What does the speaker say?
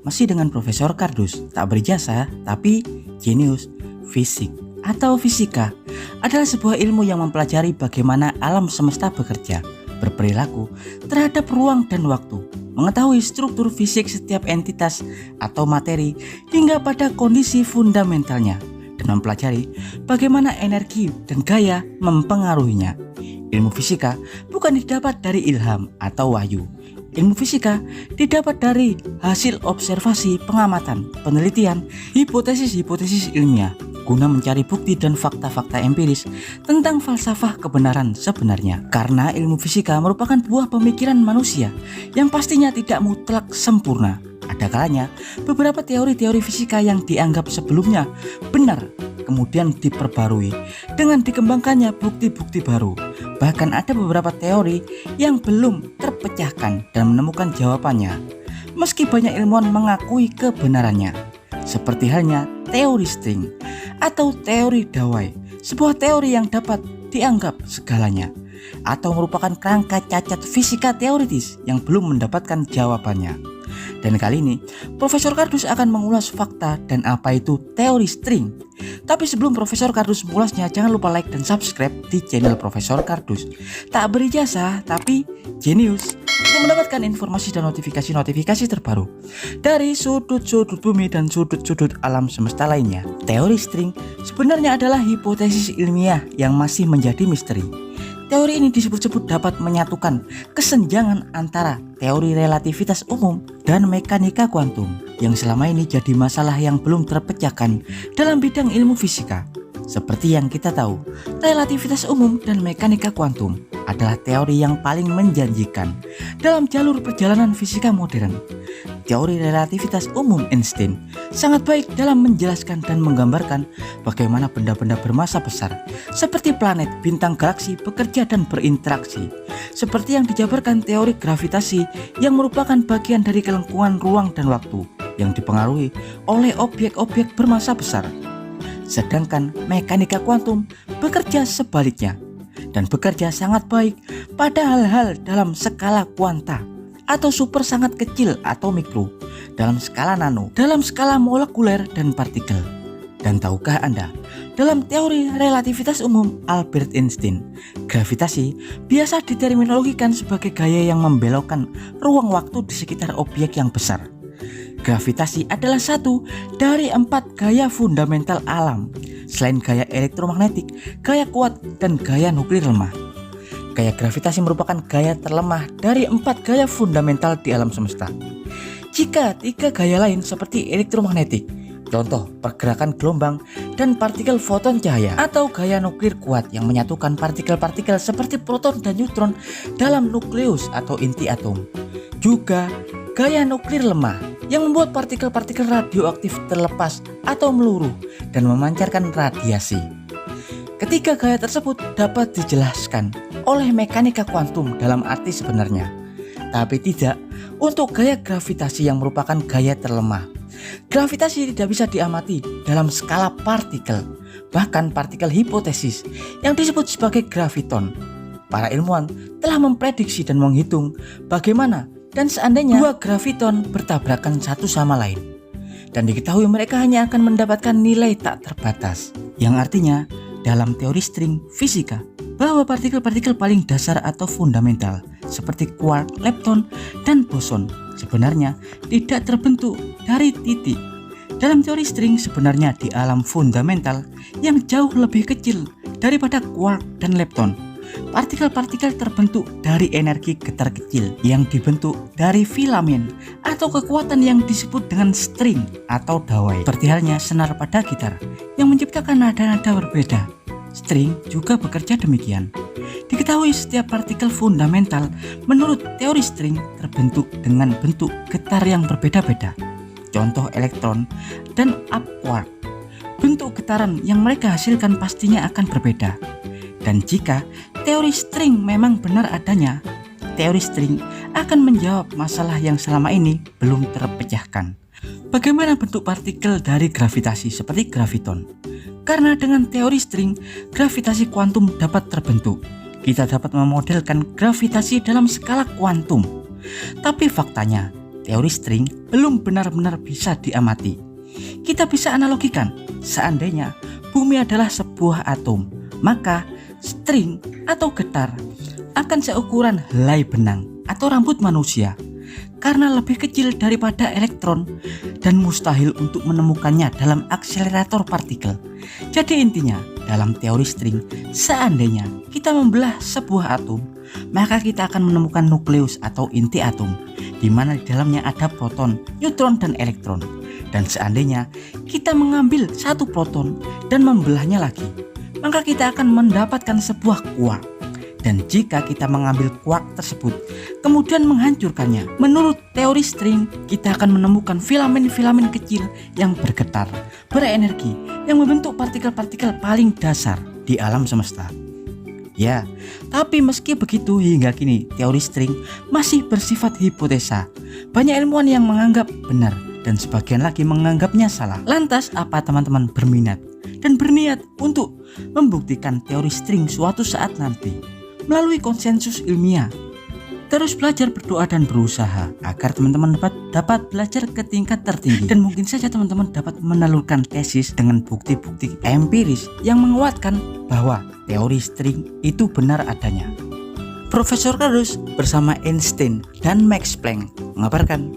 masih dengan Profesor Kardus, tak berjasa tapi jenius. Fisik atau fisika adalah sebuah ilmu yang mempelajari bagaimana alam semesta bekerja, berperilaku terhadap ruang dan waktu, mengetahui struktur fisik setiap entitas atau materi hingga pada kondisi fundamentalnya, dan mempelajari bagaimana energi dan gaya mempengaruhinya. Ilmu fisika bukan didapat dari ilham atau wahyu. Ilmu fisika didapat dari hasil observasi, pengamatan, penelitian, hipotesis-hipotesis ilmiah guna mencari bukti dan fakta-fakta empiris tentang falsafah kebenaran sebenarnya. Karena ilmu fisika merupakan buah pemikiran manusia yang pastinya tidak mutlak sempurna. Ada kalanya beberapa teori-teori fisika yang dianggap sebelumnya benar kemudian diperbarui dengan dikembangkannya bukti-bukti baru. Bahkan ada beberapa teori yang belum terpecahkan dan menemukan jawabannya, meski banyak ilmuwan mengakui kebenarannya. Seperti halnya teori string atau teori dawai, sebuah teori yang dapat dianggap segalanya, atau merupakan kerangka cacat fisika teoritis yang belum mendapatkan jawabannya. Dan kali ini Profesor Kardus akan mengulas fakta dan apa itu teori string. Tapi sebelum Profesor Kardus mengulasnya, jangan lupa like dan subscribe di channel Profesor Kardus. Tak berijazah tapi jenius, untuk mendapatkan informasi dan notifikasi-notifikasi terbaru dari sudut-sudut bumi dan sudut-sudut alam semesta lainnya. Teori string sebenarnya adalah hipotesis ilmiah yang masih menjadi misteri. Teori ini disebut-sebut dapat menyatukan kesenjangan antara teori relativitas umum dan mekanika kuantum yang selama ini jadi masalah yang belum terpecahkan dalam bidang ilmu fisika. Seperti yang kita tahu, relativitas umum dan mekanika kuantum adalah teori yang paling menjanjikan dalam jalur perjalanan fisika modern. Teori relativitas umum Einstein sangat baik dalam menjelaskan dan menggambarkan bagaimana benda-benda bermassa besar seperti planet, bintang, galaksi bekerja dan berinteraksi. Seperti yang dijabarkan teori gravitasi yang merupakan bagian dari kelengkungan ruang dan waktu yang dipengaruhi oleh objek-objek bermassa besar. Sedangkan mekanika kuantum bekerja sebaliknya dan bekerja sangat baik pada hal-hal dalam skala kuanta atau super sangat kecil atau mikro, dalam skala nano, dalam skala molekuler dan partikel. Dan tahukah Anda, dalam teori relativitas umum Albert Einstein, gravitasi biasa diterminologikan sebagai gaya yang membelokkan ruang waktu di sekitar objek yang besar. Gravitasi adalah satu dari 4 gaya fundamental alam, selain gaya elektromagnetik, gaya kuat, dan gaya nuklir lemah. Gaya gravitasi merupakan gaya terlemah dari 4 gaya fundamental di alam semesta. Jika 3 gaya lain seperti elektromagnetik, contoh pergerakan gelombang dan partikel foton cahaya, atau gaya nuklir kuat yang menyatukan partikel-partikel seperti proton dan neutron dalam nukleus atau inti atom. Juga gaya nuklir lemah yang membuat partikel-partikel radioaktif terlepas atau meluruh dan memancarkan radiasi. Ketiga gaya tersebut dapat dijelaskan oleh mekanika kuantum dalam arti sebenarnya, tapi tidak untuk gaya gravitasi yang merupakan gaya terlemah. Gravitasi tidak bisa diamati dalam skala partikel, bahkan partikel hipotesis yang disebut sebagai graviton. Para ilmuwan telah memprediksi dan menghitung bagaimana dan seandainya 2 graviton bertabrakan satu sama lain, dan diketahui mereka hanya akan mendapatkan nilai tak terbatas, yang artinya dalam teori string fisika bahwa partikel-partikel paling dasar atau fundamental seperti quark, lepton, dan boson sebenarnya tidak terbentuk dari titik. Dalam teori string sebenarnya di alam fundamental yang jauh lebih kecil daripada quark dan lepton, partikel-partikel terbentuk dari energi getar kecil yang dibentuk dari filamen atau kekuatan yang disebut dengan string atau dawai. Seperti halnya senar pada gitar yang menciptakan nada-nada berbeda, string juga bekerja demikian. Diketahui setiap partikel fundamental menurut teori string terbentuk dengan bentuk getar yang berbeda-beda. Contoh elektron dan up quark, bentuk getaran yang mereka hasilkan pastinya akan berbeda. Dan jika teori string memang benar adanya, teori string akan menjawab masalah yang selama ini belum terpecahkan. Bagaimana bentuk partikel dari gravitasi seperti graviton? Karena dengan teori string, gravitasi kuantum dapat terbentuk. Kita dapat memodelkan gravitasi dalam skala kuantum. Tapi faktanya, teori string belum benar-benar bisa diamati. Kita bisa analogikan, seandainya bumi adalah sebuah atom, maka string atau getar akan seukuran helai benang atau rambut manusia karena lebih kecil daripada elektron dan mustahil untuk menemukannya dalam akselerator partikel. Jadi intinya, dalam teori string, seandainya kita membelah sebuah atom, maka kita akan menemukan nukleus atau inti atom, di mana di dalamnya ada proton, neutron, dan elektron. Dan seandainya kita mengambil satu proton dan membelahnya lagi, maka kita akan mendapatkan sebuah kuark. Dan jika kita mengambil kuark tersebut kemudian menghancurkannya, menurut teori string kita akan menemukan filamen-filamen kecil yang bergetar, berenergi, yang membentuk partikel-partikel paling dasar di alam semesta. Ya, tapi meski begitu hingga kini teori string masih bersifat hipotesa. Banyak ilmuwan yang menganggap benar dan sebagian lagi menganggapnya salah. Lantas apa teman-teman berminat dan berniat untuk membuktikan teori string suatu saat nanti melalui konsensus ilmiah? Terus belajar, berdoa, dan berusaha agar teman-teman dapat belajar ke tingkat tertinggi, dan mungkin saja teman-teman dapat menelurkan tesis dengan bukti-bukti empiris yang menguatkan bahwa teori string itu benar adanya. Profesor Kardus bersama Einstein dan Max Planck mengabarkan.